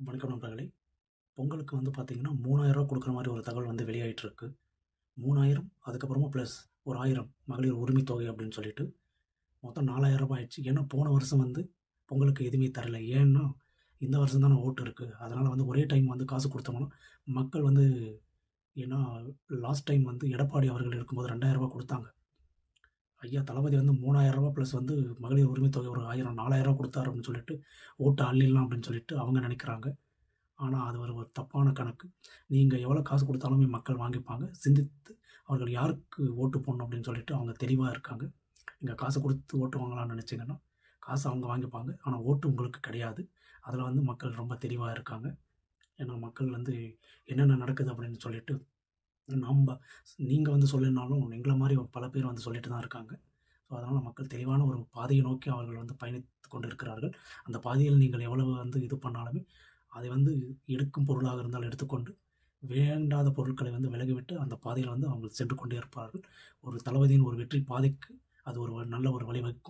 வணக்கம் நண்பர்களே. பொங்கலுக்கு வந்து பார்த்தீங்கன்னா, ரூ. 3000 குடுக்குற மாரி ஒரு தகவல் வந்து வெளியாயிட்டிருக்கு. 3000 அதுக்கப்புறமா பிளஸ் ஒரு 1000 மகளிர் உரிமை தொகை அப்படின்னு சொல்லிட்டு, மொத்தம் ரூ. 4000 ஆயிடுச்சு. ஏன்னா, போன வருஷம் வந்து பொங்கலுக்கு எதுவுமே தரல. ஏன்னா, இந்த வருஷம் தானே ஓட்டு இருக்கு. அதனால வந்து ஒரே டைம் வந்து காசு குடுத்தோம்னா, மக்கள் வந்து ஏன்னா லாஸ்ட் டைம் வந்து எடப்பாடி அவர்கள் இருக்கும்போது ரூ. 2000 குடுத்தாங்க. ஐயா தளபதி வந்து ரூ. 3000 பிளஸ் வந்து மகளிர் உரிமை தொகை ஒரு 1000 ரூ. 4000 குடுத்தாரு அப்படின்னு சொல்லிட்டு, ஓட்ட அள்ளிடலாம் அப்படின்னு சொல்லிட்டு அவங்க நெனைக்கிறாங்க. ஆனா, அது ஒரு ஒரு தப்பான கணக்கு. நீங்க எவ்வளோ காசு குடுத்தாலுமே மக்கள் வாங்கிப்பாங்க. சிந்தித்து அவர்கள் யாருக்கு ஓட்டு போடணும் அப்படின்னு சொல்லிட்டு அவங்க தெளிவா இருக்காங்க. நீங்க காசு குடுத்து ஓட்டு வாங்கலாம்னு நெனச்சீங்கன்னா, காசு அவங்க வாங்கிப்பாங்க. ஆனா, ஓட்டு உங்களுக்கு கிடையாது. அதில வந்து மக்கள் ரொம்ப தெளிவா இருக்காங்க. ஏன்னா, மக்கள் வந்து என்னென்ன நடக்குது அப்படின்னு சொல்லிட்டு நம்ப நீங்க வந்து சொல்லலைனாலும் எங்கள மாரி பல பேர் வந்து சொல்லிட்டு தான் இருக்காங்க. ஸோ, அதனால மக்கள் தெளிவான ஒரு பாதையை நோக்கி அவர்கள் வந்து பயணித்துக் கொண்டிருக்கிறார்கள். அந்த பாதையில் நீங்கள் எவ்வளவு வந்து இது பண்ணாலுமே, அதை வந்து எடுக்கும் பொருளாக இருந்தால் எடுத்துக்கொண்டு, வேண்டாத பொருட்களை வந்து விலகிவிட்டு, அந்த பாதையில வந்து அவங்க சென்று கொண்டே இருப்பார்கள். ஒரு தளபதியின் ஒரு வெற்றி பாதைக்கு அது ஒரு நல்ல ஒரு வழிவகுக்கும்.